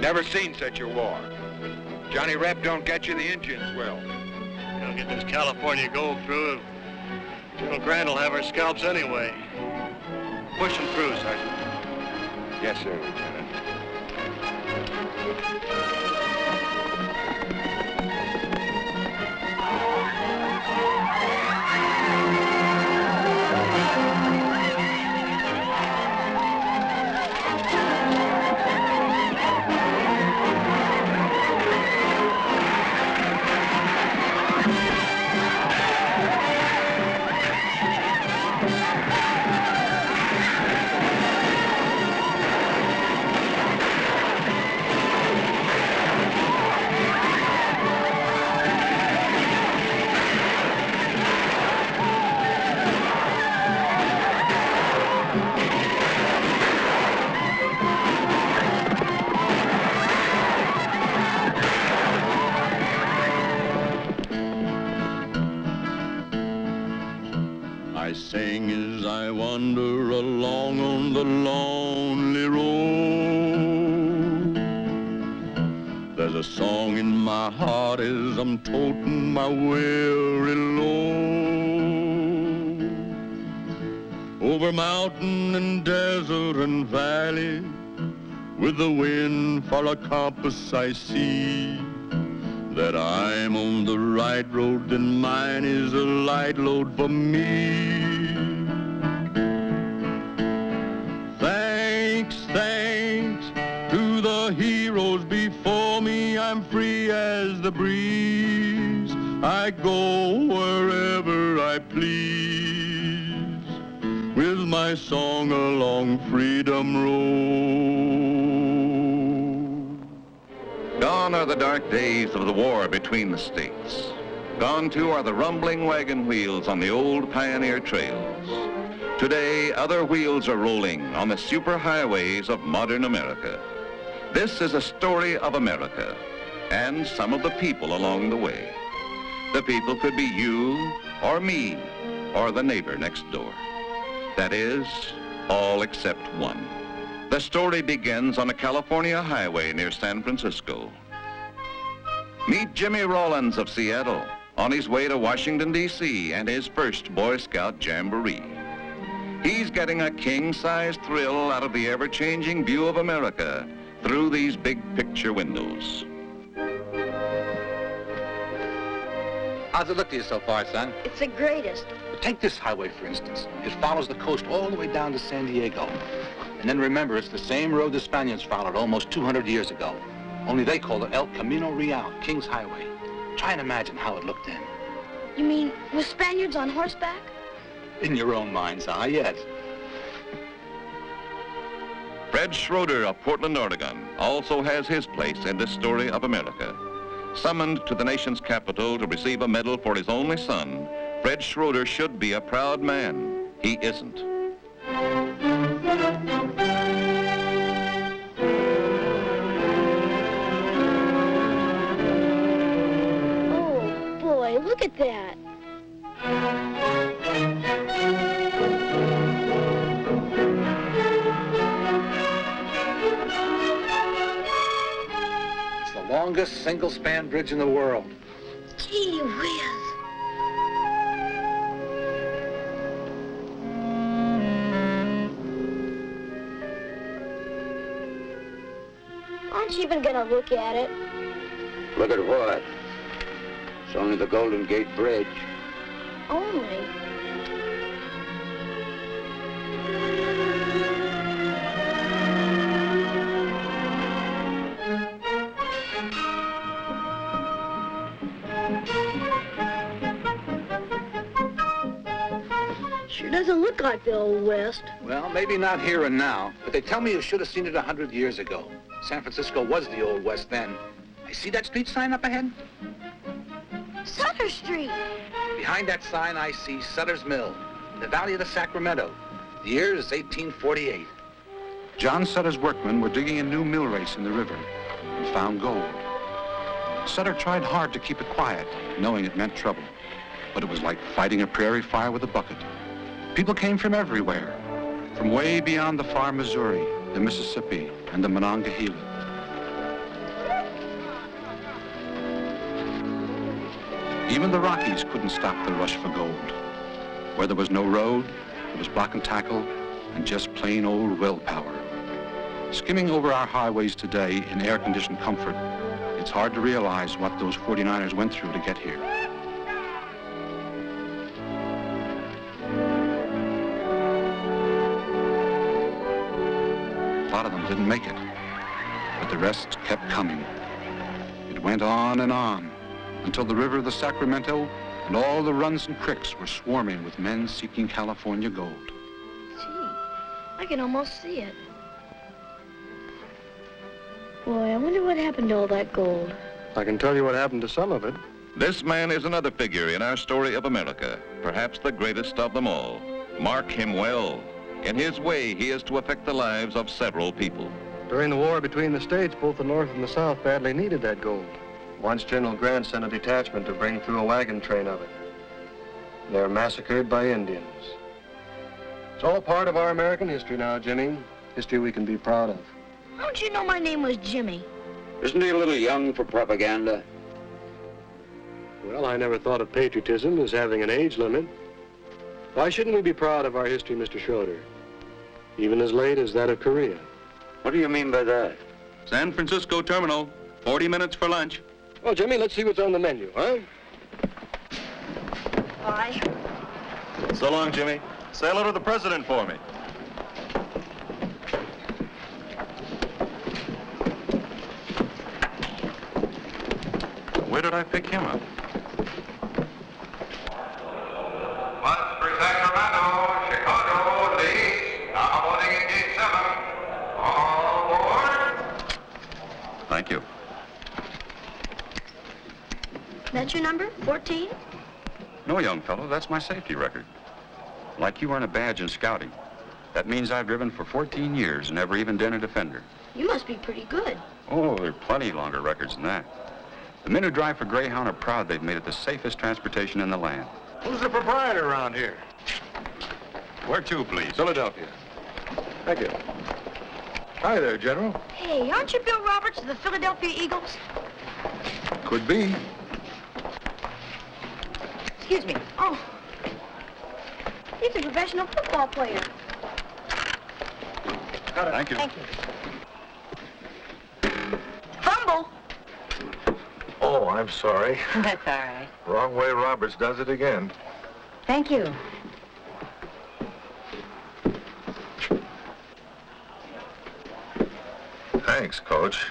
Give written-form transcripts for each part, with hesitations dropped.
Never seen such a war. Johnny Rep don't get you, the Indians will. You don't get this California gold through. General Grant will have our scalps anyway. Push them through, Sergeant. Yes, sir, Lieutenant. I sing as I wander along on the lonely road. There's a song in my heart as I'm toting my weary load. Over mountain and desert and valley, with the wind for a compass I see that I'm on the right road, and mine is a light load for me. Thanks to the heroes before me, I'm free as the breeze. I go wherever I please, with my song along Freedom Road. Gone are the dark days of the war between the states. Gone, too, are the rumbling wagon wheels on the old pioneer trails. Today, other wheels are rolling on the superhighways of modern America. This is a story of America and some of the people along the way. The people could be you or me or the neighbor next door. That is, all except one. The story begins on a California highway near San Francisco. Meet Jimmy Rollins of Seattle on his way to Washington, D.C. and his first Boy Scout Jamboree. He's getting a king-size thrill out of the ever-changing view of America through these big picture windows. How's it look to you so far, son? It's the greatest. But take this highway, for instance. It follows the coast all the way down to San Diego. And then remember, it's the same road the Spaniards followed almost 200 years ago. Only they called it El Camino Real, King's Highway. Try and imagine how it looked then. You mean with Spaniards on horseback? In your own mind's eye, yes. Fred Schroeder of Portland, Oregon, also has his place in this story of America. Summoned to the nation's capital to receive a medal for his only son, Fred Schroeder should be a proud man. He isn't. Oh, boy, look at that. It's the longest single-span bridge in the world. Gee whiz. Aren't you even gonna look at it? Look at what? It's only the Golden Gate Bridge. Only. Sure doesn't look like the Old West. Well, maybe not here and now, but they tell me you should have seen it 100 years ago. San Francisco was the Old West then. I see that street sign up ahead? Sutter Street. Behind that sign, I see Sutter's Mill, in the valley of the Sacramento. The year is 1848. John Sutter's workmen were digging a new mill race in the river and found gold. Sutter tried hard to keep it quiet, knowing it meant trouble. But it was like fighting a prairie fire with a bucket. People came from everywhere, from way beyond the far Missouri, the Mississippi, and the Monongahela. Even the Rockies couldn't stop the rush for gold. Where there was no road, there was block and tackle and just plain old willpower. Skimming over our highways today in air-conditioned comfort, it's hard to realize what those 49ers went through to get here. A lot of them didn't make it, but the rest kept coming. It went on until the river of the Sacramento and all the runs and creeks were swarming with men seeking California gold. Gee, I can almost see it. Boy, I wonder what happened to all that gold. I can tell you what happened to some of it. This man is another figure in our story of America, perhaps the greatest of them all. Mark him well. In his way, he is to affect the lives of several people. During the war between the states, both the North and the South badly needed that gold. Once General Grant sent a detachment to bring through a wagon train of it. They were massacred by Indians. It's all part of our American history now, Jimmy. History we can be proud of. How'd you know my name was Jimmy? Isn't he a little young for propaganda? Well, I never thought of patriotism as having an age limit. Why shouldn't we be proud of our history, Mr. Schroeder? Even as late as that of Korea. What do you mean by that? San Francisco Terminal, 40 minutes for lunch. Well, Jimmy, let's see what's on the menu, huh? Bye. So long, Jimmy. Say hello to the president for me. Where did I pick him up? Once for Sacramento, Chicago leads, now boarding in gate 7. All aboard. Thank you. That's your number? 14? No, young fellow, that's my safety record. Like you earn a badge in scouting. That means I've driven for 14 years and never even dented a fender. You must be pretty good. Oh, there are plenty longer records than that. The men who drive for Greyhound are proud they've made it the safest transportation in the land. Who's the proprietor around here? Where to, please? Philadelphia. Thank you. Hi there, General. Hey, aren't you Bill Roberts of the Philadelphia Eagles? Could be. Excuse me. Oh. He's a professional football player. Thank you. Thank you. Fumble. Oh, I'm sorry. That's all right. Wrong way Roberts does it again. Thank you. Thanks, Coach.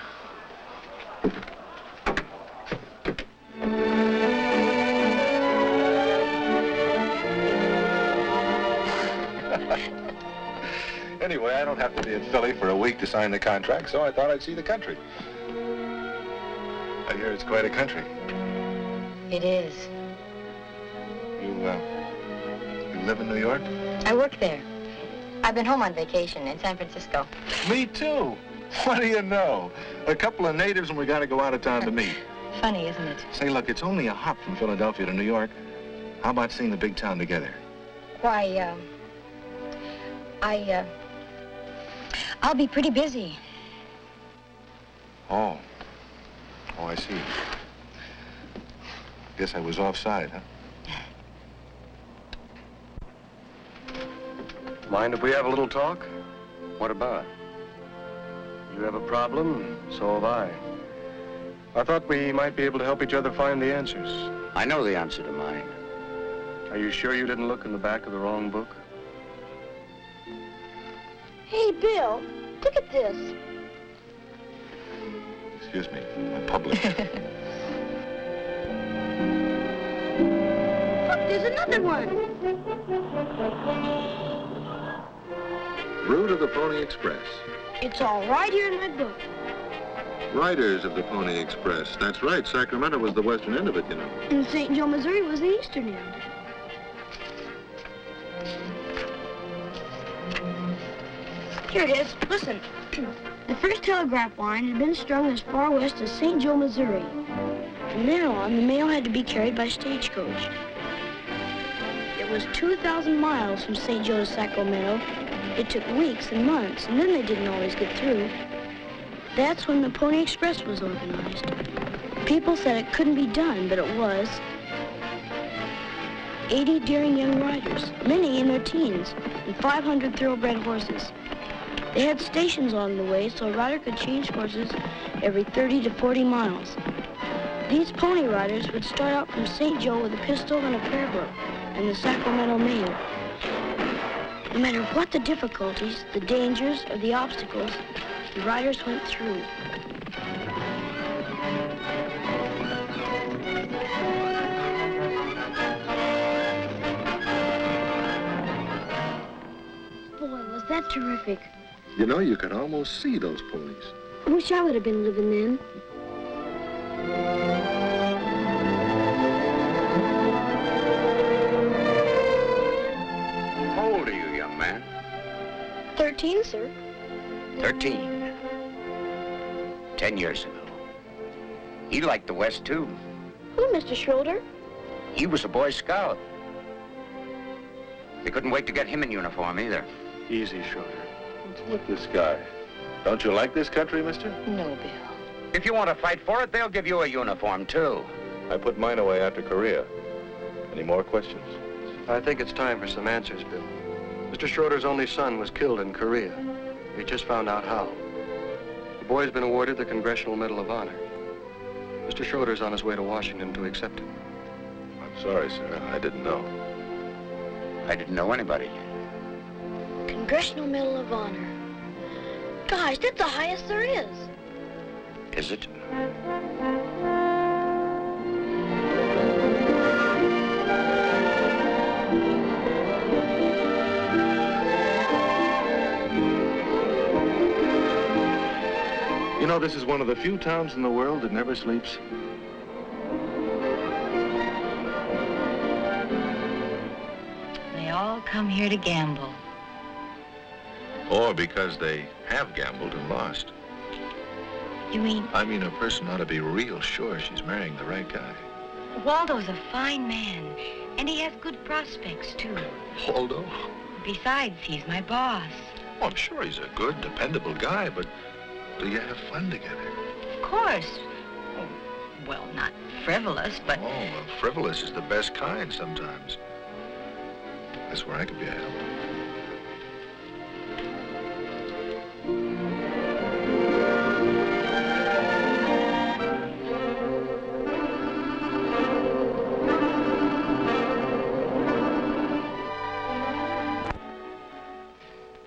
Anyway, I don't have to be in Philly for a week to sign the contract, so I thought I'd see the country. I hear it's quite a country. It is. You live in New York? I work there. I've been home on vacation in San Francisco. Me too. What do you know? A couple of natives and we got to go out of town to meet. Funny, isn't it? Say, look, it's only a hop from Philadelphia to New York. How about seeing the big town together? Why, I'll be pretty busy. Oh, I see. Guess I was offside, huh? Mind if we have a little talk? What about? You have a problem, so have I. I thought we might be able to help each other find the answers. I know the answer to mine. Are you sure you didn't look in the back of the wrong book? Hey, Bill, look at this. Excuse me, I'm public. Look, there's another one. Route of the Pony Express. It's all right here in my book. Riders of the Pony Express. That's right, Sacramento was the western end of it, you know. And St. Joe, Missouri was the eastern end. Here it is. Listen. The first telegraph line had been strung as far west as St. Joe, Missouri. From there on, the mail had to be carried by stagecoach. It was 2,000 miles from St. Joe to Sacramento. It took weeks and months, and then they didn't always get through. That's when the Pony Express was organized. People said it couldn't be done, but it was. 80 daring young riders, many in their teens, and 500 thoroughbred horses. They had stations along the way so a rider could change horses every 30 to 40 miles. These pony riders would start out from St. Joe with a pistol and a prayer book and the Sacramento mail. No matter what the difficulties, the dangers, or the obstacles, the riders went through. Boy, was that terrific. You know, you could almost see those ponies. I wish I would have been living then. How old are you, young man? 13, sir. 13. 10 years ago. He liked the West, too. Who, Mr. Schroeder? He was a Boy Scout. They couldn't wait to get him in uniform, either. Easy, Schroeder. Let's look this guy. Don't you like this country, mister? No, Bill. If you want to fight for it, they'll give you a uniform, too. I put mine away after Korea. Any more questions? I think it's time for some answers, Bill. Mr. Schroeder's only son was killed in Korea. We just found out how. The boy's been awarded the Congressional Medal of Honor. Mr. Schroeder's on his way to Washington to accept it. I'm sorry, sir. I didn't know. I didn't know anybody. Congressional Medal of Honor. Gosh, that's the highest there is. Is it? You know, this is one of the few towns in the world that never sleeps. They all come here to gamble. Or because they have gambled and lost. You mean I mean, a person ought to be real sure she's marrying the right guy. Waldo's a fine man, and he has good prospects, too. Waldo? Besides, he's my boss. Oh, I'm sure he's a good, dependable guy, but do you have fun together? Of course. Oh, well, not frivolous, but... Oh, well, frivolous is the best kind sometimes. That's where I could be a help.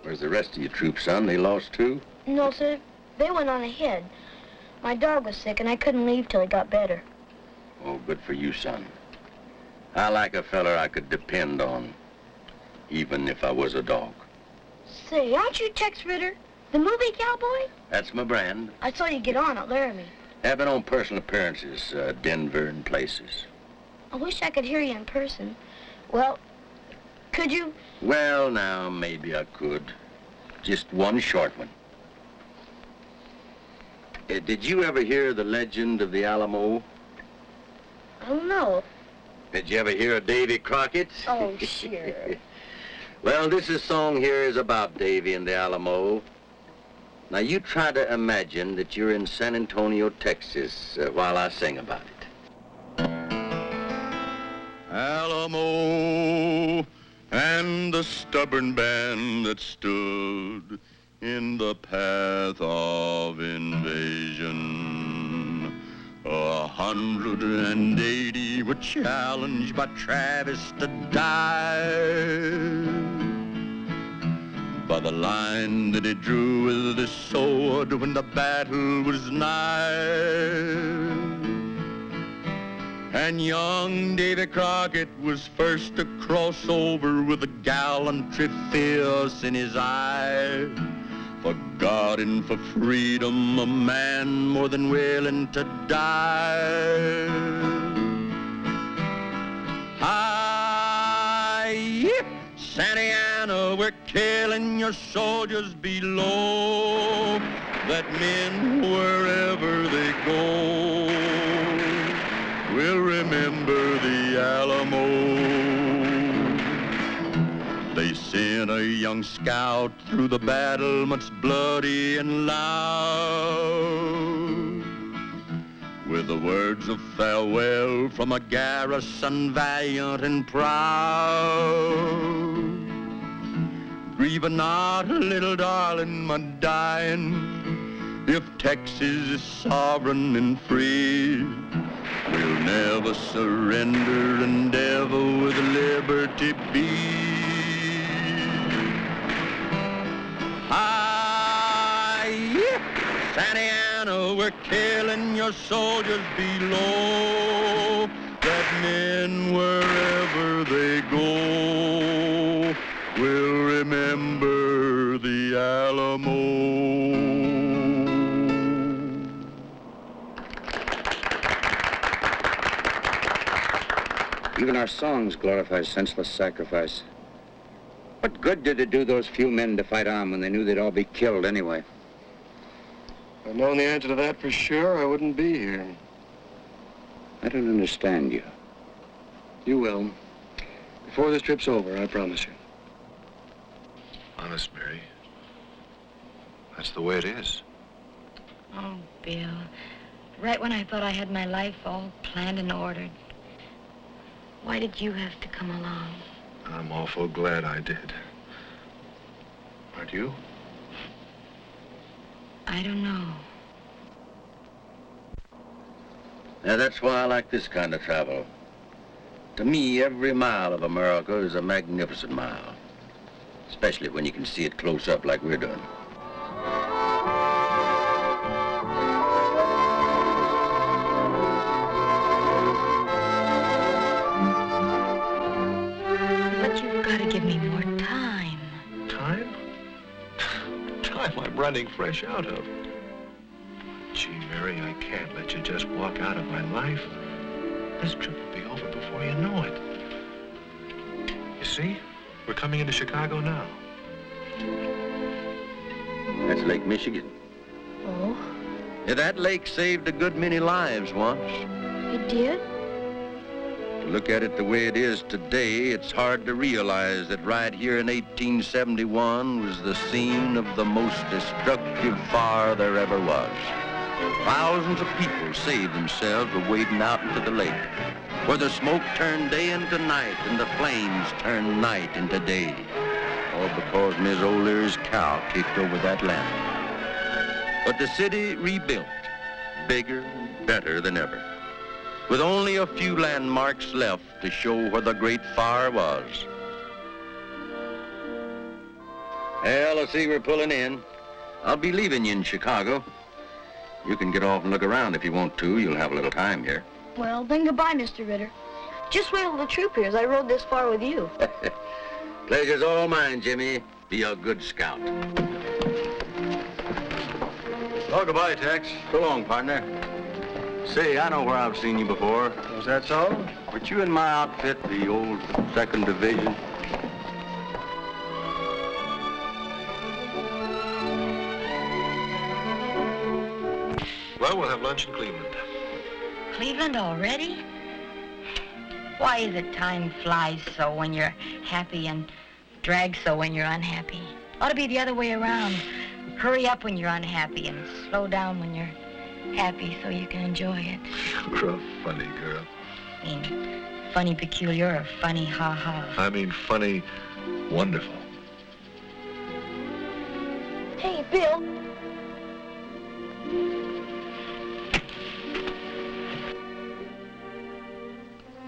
Where's the rest of your troop, son? They lost, too? No, sir. They went on ahead. My dog was sick, and I couldn't leave till he got better. Oh, good for you, son. I like a feller I could depend on, even if I was a dog. Say, aren't you Tex Ritter, the movie cowboy? That's my brand. I saw you get on at Laramie. I've been on personal appearances, Denver and places. I wish I could hear you in person. Well, could you? Well, now, maybe I could. Just one short one. Did you ever hear the legend of the Alamo? I don't know. Did you ever hear of Davy Crockett? Oh, sure. Well, this song here is about Davy and the Alamo. Now, you try to imagine that you're in San Antonio, Texas, while I sing about it. Alamo and the stubborn band that stood in the path of invasion. 180 were challenged by Travis to die. By the line that he drew with his sword when the battle was nigh. And young Davy Crockett was first to cross over with a gallantry fierce in his eye. For God and for freedom, a man more than willing to die. Hi, yip, Santa Ana, we're killing your soldiers below. That men, wherever they go, will remember the Alamo. They sent a young scout through the battle, much bloody and loud, with the words of farewell from a garrison valiant and proud. Grieving not, little darling, my dying, if Texas is sovereign and free. We'll never surrender and ever with liberty be. Santa Ana, we're killing your soldiers below. That men, wherever they go, will remember the Alamo. Even our songs glorify senseless sacrifice. What good did it do those few men to fight on when they knew they'd all be killed anyway? If I'd known the answer to that for sure, I wouldn't be here. I don't understand you. You will. Before this trip's over, I promise you. Honest, Mary. That's the way it is. Oh, Bill. Right when I thought I had my life all planned and ordered. Why did you have to come along? I'm awful glad I did. Aren't you? I don't know. Now, that's why I like this kind of travel. To me, every mile of America is a magnificent mile. Especially when you can see it close up like we're doing. But you've got to give me more time. Time? Time I'm running fresh out of. Gee, Mary, I can't let you just walk out of my life. This trip will be over before you know it. You see? We're coming into Chicago now. That's Lake Michigan. Oh, Yeah, that lake saved a good many lives once. it did? To look at it the way it is today, it's hard to realize that right here in 1871 was the scene of the most destructive fire there ever was. Thousands of people saved themselves by wading out into the lake, where the smoke turned day into night and the flames turned night into day. All because Miss O'Leary's cow kicked over that land. But the city rebuilt, bigger and better than ever, with only a few landmarks left to show where the great fire was. Well, I see we're pulling in. I'll be leaving you in Chicago. You can get off and look around if you want to. You'll have a little time here. Well, then goodbye, Mr. Ritter. Just wait till the troop hears I rode this far with you. Pleasure's all mine, Jimmy. Be a good scout. Well, goodbye, Tex. So long, partner. Say, I know where I've seen you before. Was that so? Weren't you in my outfit, the old 2nd Division? Well, we'll have lunch in Cleveland. Cleveland already? Why is it time flies so when you're happy and drags so when you're unhappy? Ought to be the other way around. Hurry up when you're unhappy and slow down when you're happy so you can enjoy it. You're a funny girl. I mean, funny peculiar or funny ha-ha? I mean, funny, wonderful. Hey, Bill.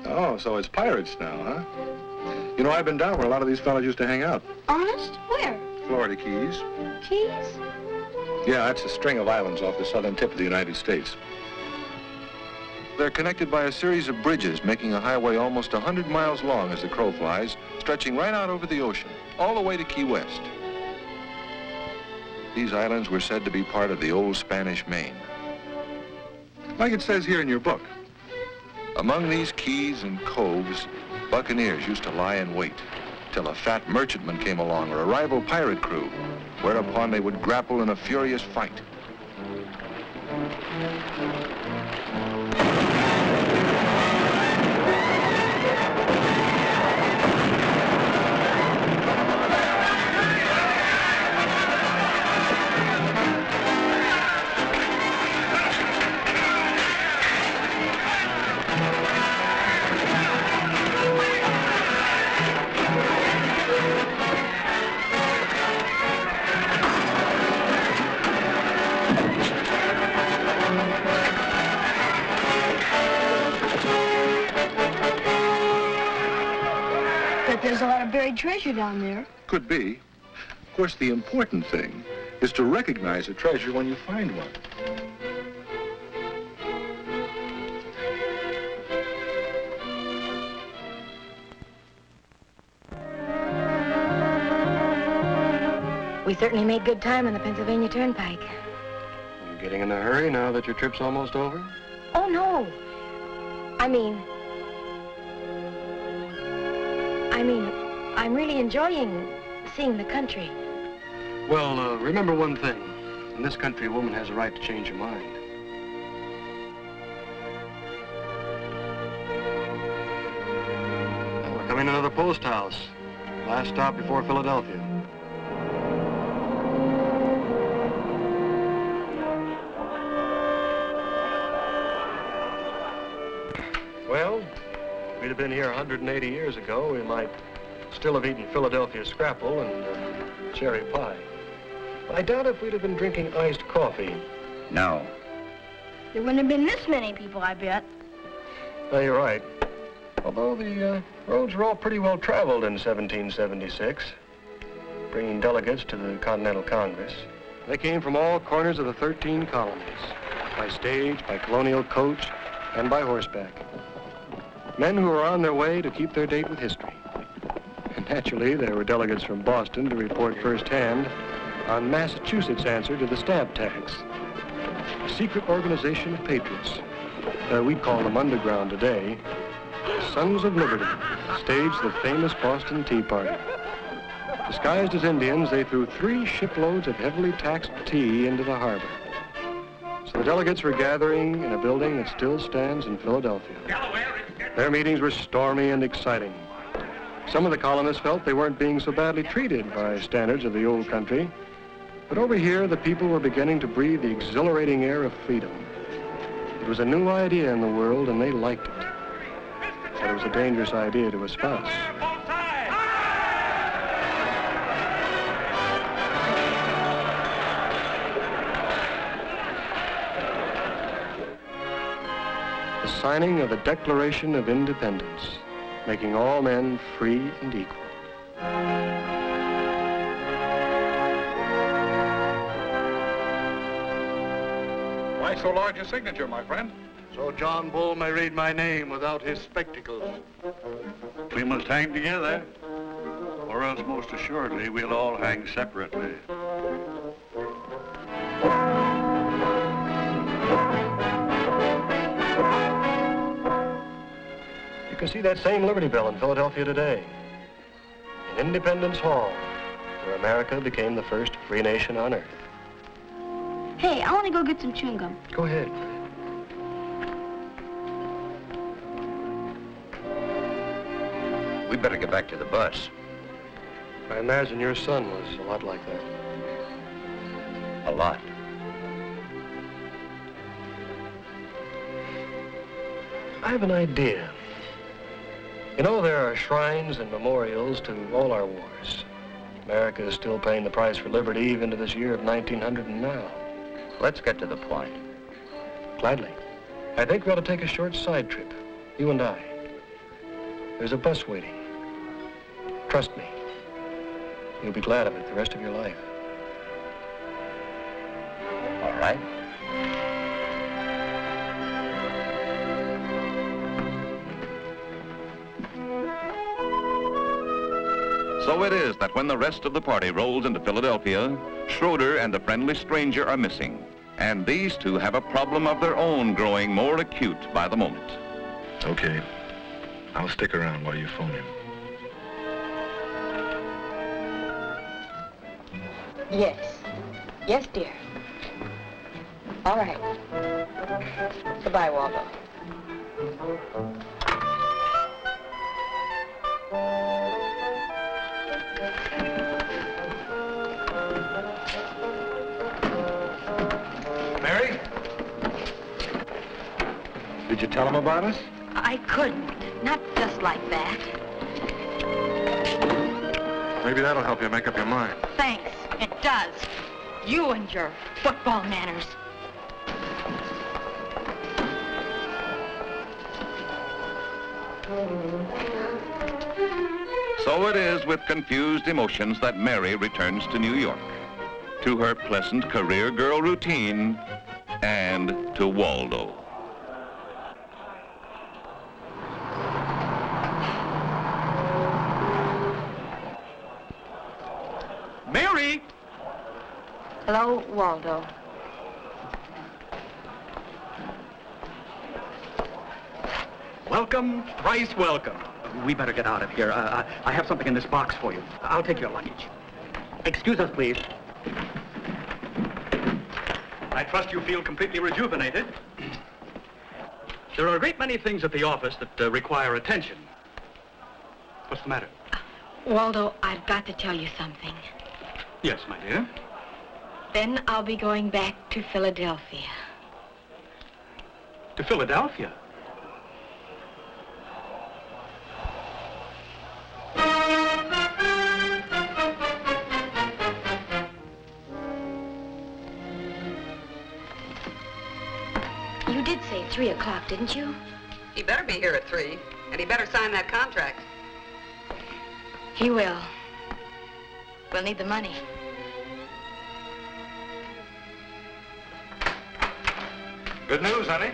Oh, so it's pirates now, huh? You know, I've been down where a lot of these fellas used to hang out. Honest? Where? Florida Keys. Keys? Yeah, that's a string of islands off the southern tip of the United States. They're connected by a series of bridges, making a highway almost 100 miles long as the crow flies, stretching right out over the ocean, all the way to Key West. These islands were said to be part of the old Spanish Main. Like it says here in your book. Among these keys and coves, buccaneers used to lie in wait till a fat merchantman came along or a rival pirate crew, whereupon they would grapple in a furious fight. There's a lot of buried treasure down there. Could be. Of course, the important thing is to recognize a treasure when you find one. We certainly made good time on the Pennsylvania Turnpike. You getting in a hurry now that your trip's almost over? Oh, no. I mean, I'm really enjoying seeing the country. Well, remember one thing. In this country, a woman has a right to change her mind. Well, we're coming to another post house. Last stop before Philadelphia. Well, if we'd have been here 180 years ago, we might still have eaten Philadelphia scrapple and cherry pie. I doubt if we'd have been drinking iced coffee. No. There wouldn't have been this many people, I bet. No, you're right. Although the roads were all pretty well traveled in 1776, bringing delegates to the Continental Congress. They came from all corners of the 13 colonies, by stage, by colonial coach, and by horseback. Men who were on their way to keep their date with history. And naturally, there were delegates from Boston to report firsthand on Massachusetts' answer to the stamp tax. A secret organization of patriots. We'd call them underground today. Sons of Liberty staged the famous Boston Tea Party. Disguised as Indians, they threw 3 shiploads of heavily taxed tea into the harbor. So the delegates were gathering in a building that still stands in Philadelphia. Their meetings were stormy and exciting. Some of the colonists felt they weren't being so badly treated by standards of the old country. But over here, the people were beginning to breathe the exhilarating air of freedom. It was a new idea in the world, and they liked it. But it was a dangerous idea to espouse. The signing of the Declaration of Independence, making all men free and equal. Why so large a signature, my friend? So John Bull may read my name without his spectacles. We must hang together, or else most assuredly we'll all hang separately. You can see that same Liberty Bell in Philadelphia today. In Independence Hall, where America became the first free nation on earth. Hey, I want to go get some chewing gum. Go ahead. We better get back to the bus. I imagine your son was a lot like that. A lot. I have an idea. You know, there are shrines and memorials to all our wars. America is still paying the price for liberty even to this year of 1900 and now. Let's get to the point. Gladly. I think we ought to take a short side trip, you and I. There's a bus waiting. Trust me. You'll be glad of it the rest of your life. All right. So it is that when the rest of the party rolls into Philadelphia, Schroeder and a friendly stranger are missing. And these two have a problem of their own growing more acute by the moment. Okay. I'll stick around while you phone him. Yes. Yes, dear. All right. Goodbye, Waldo. Mary? Did you tell him about us? I couldn't. Not just like that. Maybe that'll help you make up your mind. Thanks. It does. You and your football manners. So it is with confused emotions that Mary returns to New York, to her pleasant career girl routine, and to Waldo. Mary! Hello, Waldo. Welcome, thrice welcome. We better get out of here. I have something in this box for you. I'll take your luggage. Excuse us, please. I trust you feel completely rejuvenated. There are a great many things at the office that require attention. What's the matter? Waldo, I've got to tell you something. Yes, my dear. Then I'll be going back to Philadelphia. To Philadelphia? You did say 3 o'clock, didn't you? He better be here at 3, and he better sign that contract. He will. We'll need the money. Good news, honey.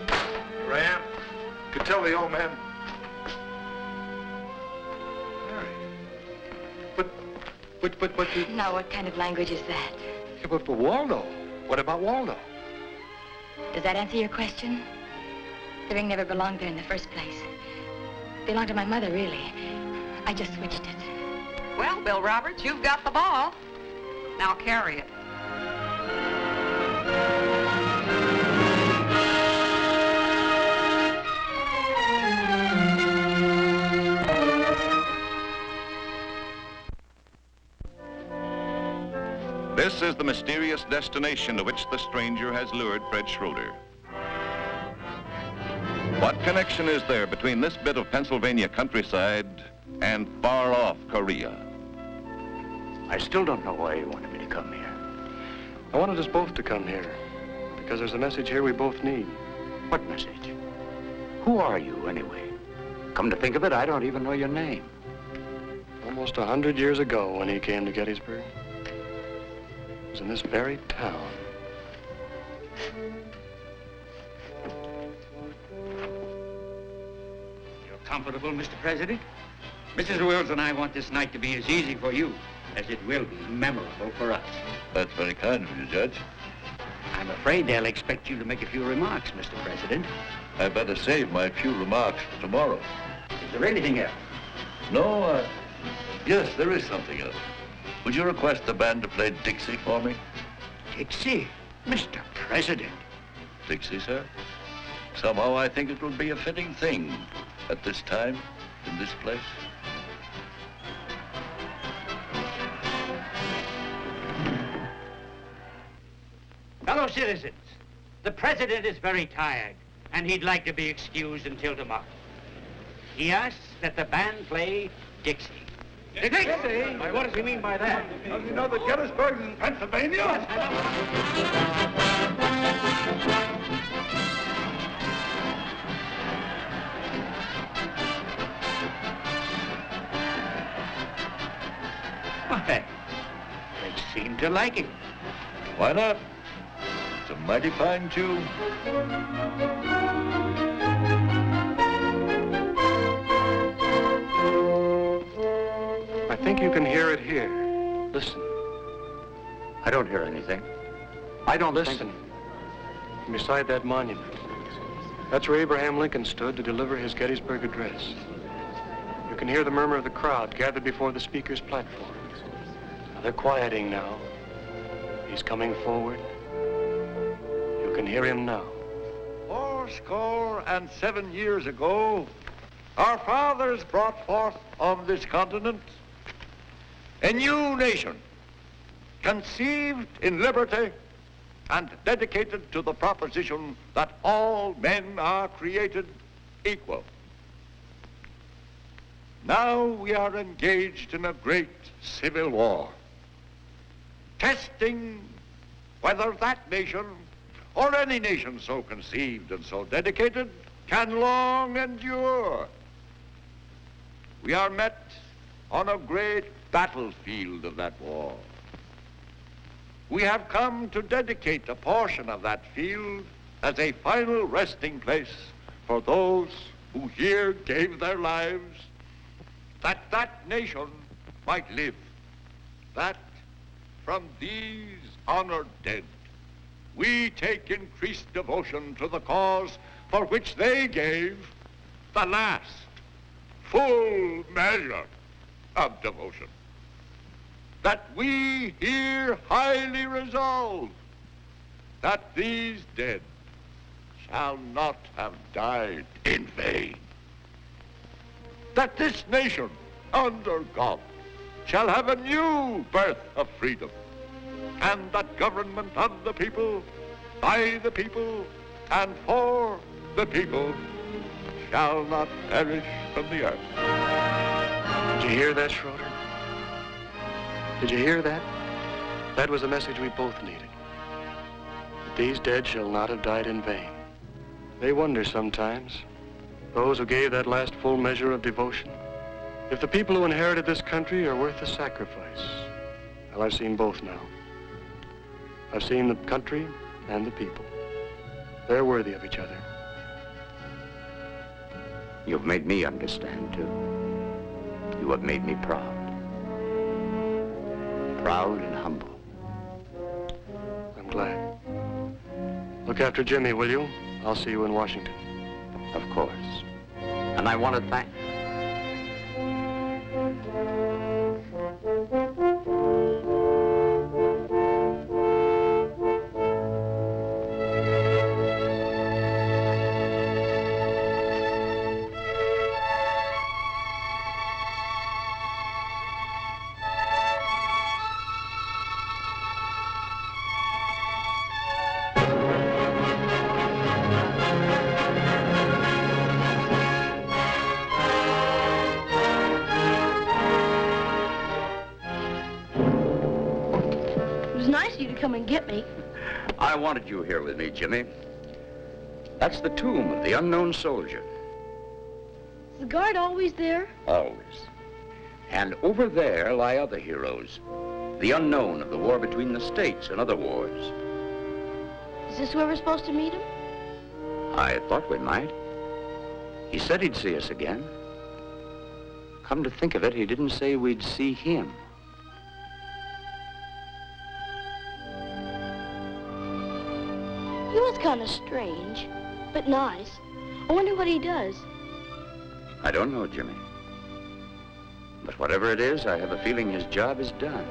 Here I am. Could tell the old man. Mary. But you... Now, what kind of language is that? Yeah, but Waldo. What about Waldo? Does that answer your question? The ring never belonged there in the first place. It belonged to my mother, really. I just switched it. Well, Bill Roberts, you've got the ball. Now carry it. This is the mysterious destination to which the stranger has lured Fred Schroeder. What connection is there between this bit of Pennsylvania countryside and far-off Korea? I still don't know why you wanted me to come here. I wanted us both to come here, because there's a message here we both need. What message? Who are you, anyway? Come to think of it, I don't even know your name. Almost 100 years ago, when he came to Gettysburg, it was in this very town. You're comfortable, Mr. President? Mrs. Wills and I want this night to be as easy for you as it will be memorable for us. That's very kind of you, Judge. I'm afraid they'll expect you to make a few remarks, Mr. President. I better save my few remarks for tomorrow. Is there anything else? No, yes, there is something else. Would you request the band to play Dixie for me? Dixie? Mr. President. Dixie, sir? Somehow I think it would be a fitting thing at this time, in this place. Fellow citizens, the president is very tired, and he'd like to be excused until tomorrow. He asks that the band play Dixie. Dixie? Why, what does he mean by that? Does he know that Gettysburg is in Pennsylvania? Why, they seem to like it. Why not? It's a mighty fine tune. I think you can hear it here. Listen. I don't hear anything. I don't listen. Beside that monument. That's where Abraham Lincoln stood to deliver his Gettysburg Address. You can hear the murmur of the crowd gathered before the speaker's platform. Now, they're quieting now. He's coming forward. You can hear him now. 87 years ago, our fathers brought forth on this continent a new nation, conceived in liberty and dedicated to the proposition that all men are created equal. Now we are engaged in a great civil war, testing whether that nation, or any nation so conceived and so dedicated, can long endure. we are met on a great battlefield of that war. We have come to dedicate a portion of that field as a final resting place for those who here gave their lives, that that nation might live, that from these honored dead, we take increased devotion to the cause for which they gave the last full measure of devotion. That we here highly resolve that these dead shall not have died in vain. That this nation, under God, shall have a new birth of freedom, and that government of the people, by the people, and for the people, shall not perish from the earth. Did you hear that, Schroeder? Did you hear that? That was the message we both needed. That these dead shall not have died in vain. They wonder sometimes, those who gave that last full measure of devotion, if the people who inherited this country are worth the sacrifice. Well, I've seen both now. I've seen the country and the people. They're worthy of each other. You've made me understand, too. You have made me proud. Proud and humble. I'm glad. Look after Jimmy, will you? I'll see you in Washington. Of course. And I want to thank you. Come and get me. I wanted you here with me, Jimmy. That's the tomb of the unknown soldier. Is the guard always there? Always. And over there lie other heroes. The unknown of the war between the states and other wars. Is this where we're supposed to meet him? I thought we might. He said he'd see us again. Come to think of it, he didn't say we'd see him. He was kind of strange, but nice. I wonder what he does. I don't know, Jimmy. But whatever it is, I have a feeling his job is done.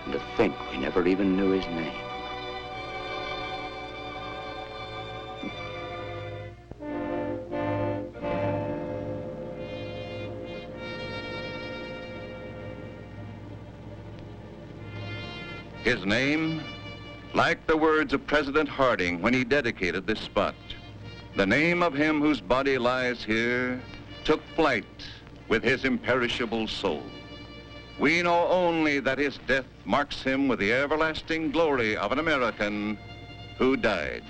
And to think we never even knew his name. His name, like the words of President Harding when he dedicated this spot, the name of him whose body lies here took flight with his imperishable soul. We know only that his death marks him with the everlasting glory of an American who died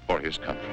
for his country.